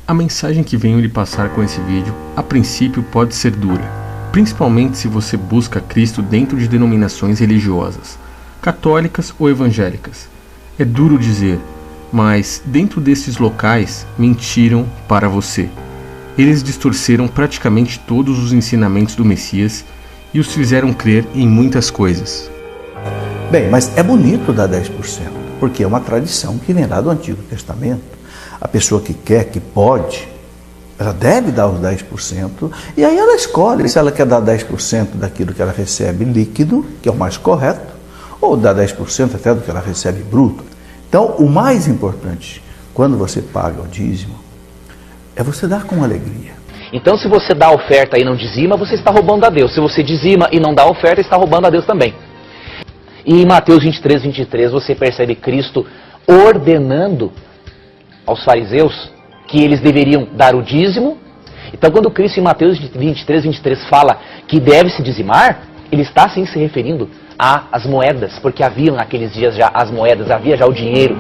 A mensagem que venho lhe passar com esse vídeo, a princípio pode ser dura, principalmente se você busca Cristo dentro de denominações religiosas, católicas ou evangélicas. É duro dizer, mas dentro desses locais mentiram para você. Eles distorceram praticamente todos os ensinamentos do Messias e os fizeram crer em muitas coisas. Bem, mas é bonito dar 10%, porque é uma tradição que vem lá do Antigo Testamento. A pessoa que quer, que pode, ela deve dar os 10%, e aí ela escolhe se ela quer dar 10% daquilo que ela recebe líquido, que é o mais correto, ou dar 10% até do que ela recebe bruto. Então, o mais importante, quando você paga o dízimo, é você dar com alegria. Então, se você dá a oferta e não dizima, você está roubando a Deus. Se você dizima e não dá a oferta, está roubando a Deus também. E em Mateus 23, 23, você percebe Cristo ordenando aos fariseus que eles deveriam dar o dízimo. Então, quando Cristo em Mateus 23, 23 fala que deve se dizimar, ele está sim se referindo às moedas, porque haviam naqueles dias já as moedas, havia já o dinheiro.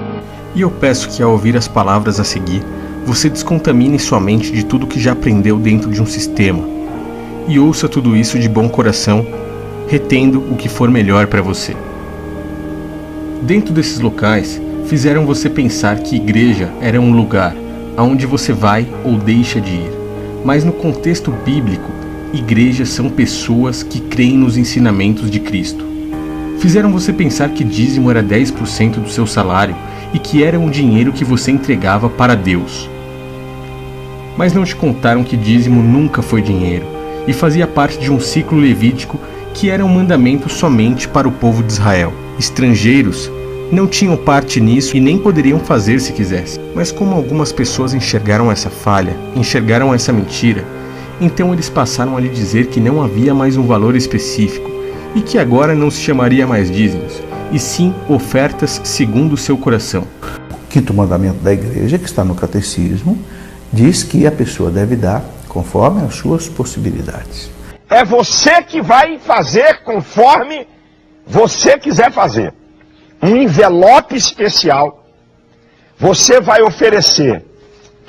E eu peço que ao ouvir as palavras a seguir, você descontamine sua mente de tudo que já aprendeu dentro de um sistema e ouça tudo isso de bom coração, retendo o que for melhor para você. Dentro desses locais, fizeram você pensar que igreja era um lugar aonde você vai ou deixa de ir. Mas no contexto bíblico, igrejas são pessoas que creem nos ensinamentos de Cristo. Fizeram você pensar que dízimo era 10% do seu salário e que era um dinheiro que você entregava para Deus. Mas não te contaram que dízimo nunca foi dinheiro e fazia parte de um ciclo levítico que era um mandamento somente para o povo de Israel. Estrangeiros não tinham parte nisso e nem poderiam fazer se quisessem. Mas como algumas pessoas enxergaram essa falha, enxergaram essa mentira, então eles passaram a lhe dizer que não havia mais um valor específico e que agora não se chamaria mais dízimos, e sim ofertas segundo o seu coração. O quinto mandamento da igreja, que está no catecismo, diz que a pessoa deve dar conforme as suas possibilidades. É você que vai fazer conforme você quiser fazer. Um envelope especial, você vai oferecer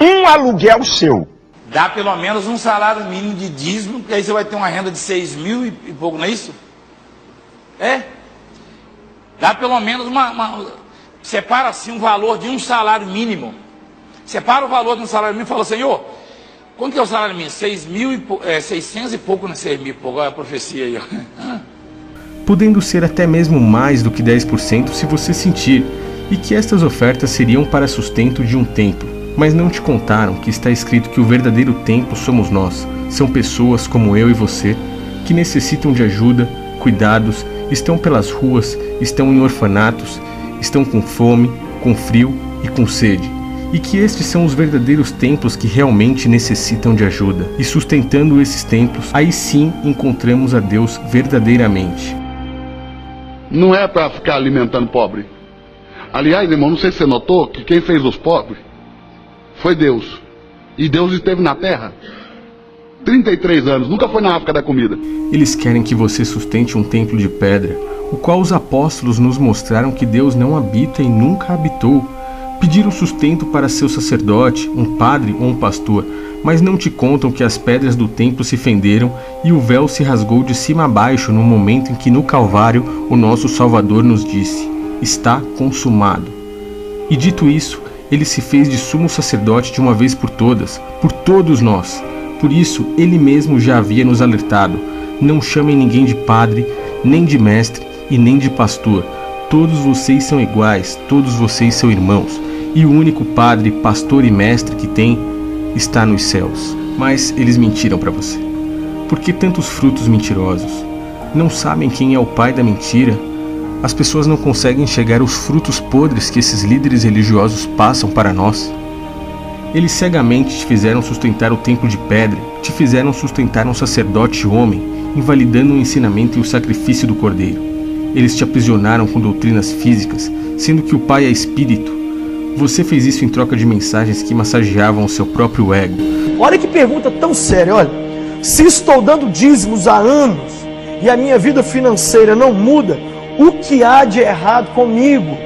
um aluguel seu. Dá pelo menos um salário mínimo de dízimo, porque aí você vai ter uma renda de 6 mil e pouco, não é isso? É. Dá pelo menos separa assim um valor de um salário mínimo. Separa o valor de um salário mínimo e fala, Senhor, quanto que é o salário mínimo? 600 e pouco, não é 6 mil e pouco, olha a profecia aí, ó. Podendo ser até mesmo mais do que 10% se você sentir, e que estas ofertas seriam para sustento de um templo. Mas não te contaram que está escrito que o verdadeiro templo somos nós. São pessoas como eu e você, que necessitam de ajuda, cuidados, estão pelas ruas, estão em orfanatos, estão com fome, com frio e com sede. E que estes são os verdadeiros templos que realmente necessitam de ajuda. E sustentando esses templos, aí sim encontramos a Deus verdadeiramente. Não é para ficar alimentando pobre. Aliás, irmão, não sei se você notou que quem fez os pobres foi Deus. E Deus esteve na terra 33 anos, nunca foi na África da comida. Eles querem que você sustente um templo de pedra, o qual os apóstolos nos mostraram que Deus não habita e nunca habitou. Pediram sustento para seu sacerdote, um padre ou um pastor, mas não te contam que as pedras do templo se fenderam e o véu se rasgou de cima a baixo no momento em que no Calvário o nosso Salvador nos disse, está consumado. E dito isso, ele se fez de sumo sacerdote de uma vez por todas, por todos nós. Por isso, ele mesmo já havia nos alertado, não chamem ninguém de padre, nem de mestre e nem de pastor. Todos vocês são iguais, todos vocês são irmãos. E o único padre, pastor e mestre que tem está nos céus. Mas eles mentiram para você. Por que tantos frutos mentirosos? Não sabem quem é o pai da mentira? As pessoas não conseguem enxergar os frutos podres que esses líderes religiosos passam para nós. Eles cegamente te fizeram sustentar o templo de pedra, te fizeram sustentar um sacerdote homem, invalidando o ensinamento e o sacrifício do Cordeiro. Eles te aprisionaram com doutrinas físicas, sendo que o Pai é Espírito. Você fez isso em troca de mensagens que massageavam o seu próprio ego. Olha que pergunta tão séria, olha. Se estou dando dízimos há anos e a minha vida financeira não muda, o que há de errado comigo?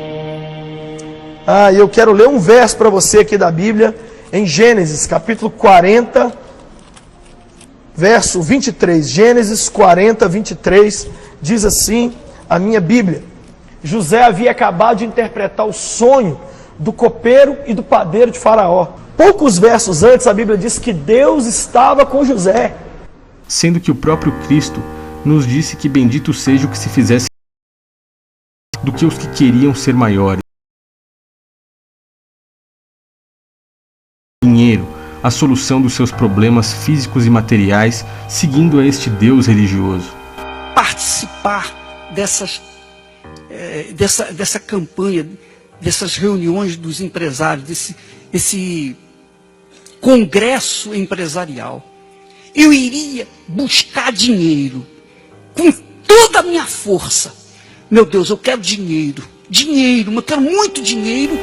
Eu quero ler um verso para você aqui da Bíblia, em Gênesis capítulo 40, verso 23. Gênesis 40, 23, diz assim a minha Bíblia: José havia acabado de interpretar o sonho do copeiro e do padeiro de Faraó. Poucos versos antes, a Bíblia diz que Deus estava com José. Sendo que o próprio Cristo nos disse que bendito seja o que se fizesse do que os que queriam ser maiores. Dinheiro, a solução dos seus problemas físicos e materiais, seguindo a este Deus religioso. Participar dessa campanha, dessas reuniões dos empresários, desse congresso empresarial. Eu iria buscar dinheiro com toda a minha força. Meu Deus, eu quero dinheiro, eu quero muito dinheiro.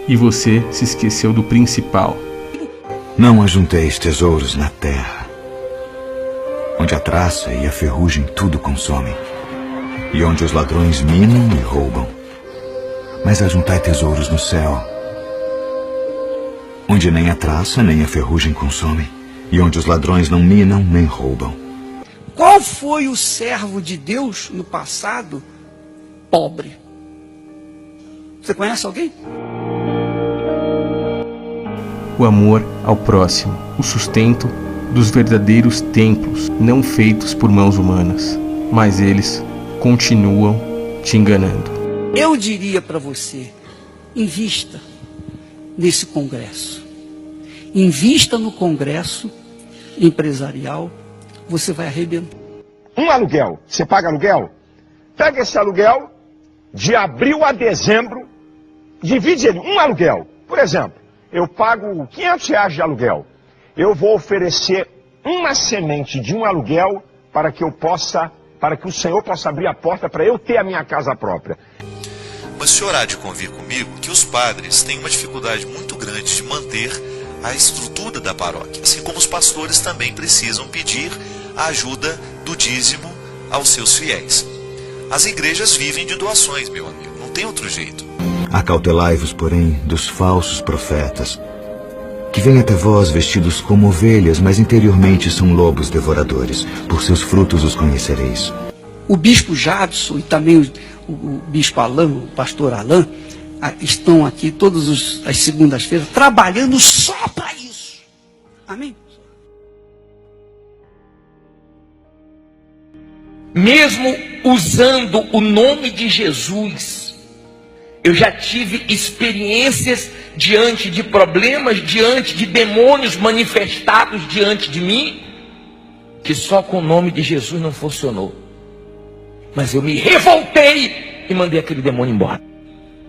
E você se esqueceu do principal. Não ajunteis tesouros na terra, onde a traça e a ferrugem tudo consomem, e onde os ladrões minam e roubam. Mas ajuntai tesouros no céu, onde nem a traça nem a ferrugem consomem, e onde os ladrões não minam nem roubam. Qual foi o servo de Deus no passado pobre? Você conhece alguém? O amor ao próximo, o sustento dos verdadeiros templos, não feitos por mãos humanas, mas eles continuam te enganando. Eu diria para você, invista nesse congresso. Invista no congresso empresarial, você vai arrebentar. Um aluguel, você paga aluguel? Pega esse aluguel de abril a dezembro, divide ele, um aluguel. Por exemplo, eu pago R$500 de aluguel. Eu vou oferecer uma semente de um aluguel para que o Senhor possa abrir a porta para eu ter a minha casa própria. Mas o senhor há de convir comigo que os padres têm uma dificuldade muito grande de manter a estrutura da paróquia, assim como os pastores também precisam pedir a ajuda do dízimo aos seus fiéis. As igrejas vivem de doações, meu amigo, não tem outro jeito. Acautelai-vos, porém, dos falsos profetas, que vêm até vós vestidos como ovelhas, mas interiormente são lobos devoradores. Por seus frutos os conhecereis. O bispo Jadson e também o bispo Alain, o pastor Alain, estão aqui todas as segundas-feiras trabalhando só para isso. Amém? Mesmo usando o nome de Jesus, eu já tive experiências diante de problemas, diante de demônios manifestados diante de mim, que só com o nome de Jesus não funcionou. Mas eu me revoltei e mandei aquele demônio embora.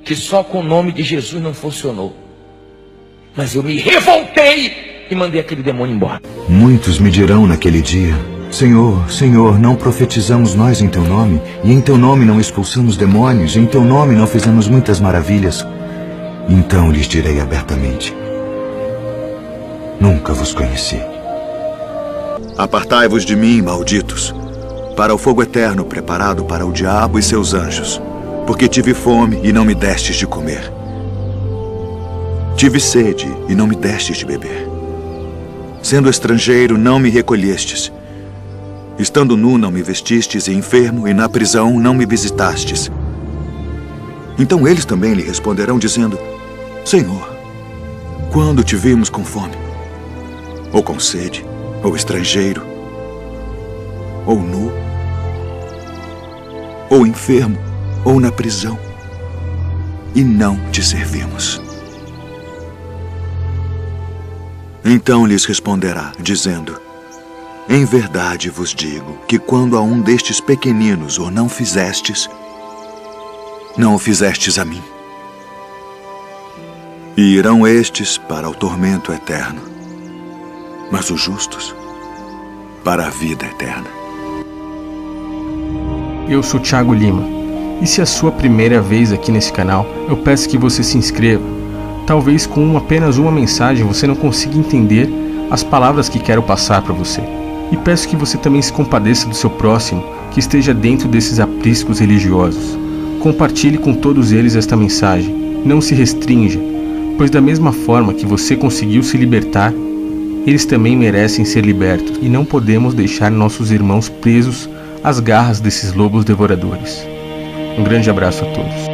Que só com o nome de Jesus não funcionou. Mas eu me revoltei e mandei aquele demônio embora. Muitos me dirão naquele dia: Senhor, Senhor, não profetizamos nós em Teu nome, e em Teu nome não expulsamos demônios, e em Teu nome não fizemos muitas maravilhas? Então lhes direi abertamente: nunca vos conheci. Apartai-vos de mim, malditos, para o fogo eterno preparado para o diabo e seus anjos, porque tive fome e não me destes de comer. Tive sede e não me destes de beber. Sendo estrangeiro, não me recolhestes. Estando nu, não me vestistes, e enfermo, e na prisão, não me visitastes. Então eles também lhe responderão, dizendo: Senhor, quando te vimos com fome, ou com sede, ou estrangeiro, ou nu, ou enfermo, ou na prisão, e não te servimos? Então lhes responderá, dizendo: em verdade vos digo que quando a um destes pequeninos o não fizestes, não o fizestes a mim. E irão estes para o tormento eterno, mas os justos para a vida eterna. Eu sou Thiago Lima, e se é a sua primeira vez aqui nesse canal, eu peço que você se inscreva. Talvez com apenas uma mensagem você não consiga entender as palavras que quero passar para você. E peço que você também se compadeça do seu próximo que esteja dentro desses apriscos religiosos. Compartilhe com todos eles esta mensagem. Não se restrinja. pois da mesma forma que você conseguiu se libertar, eles também merecem ser libertos e não podemos deixar nossos irmãos presos às garras desses lobos devoradores. Um grande abraço a todos.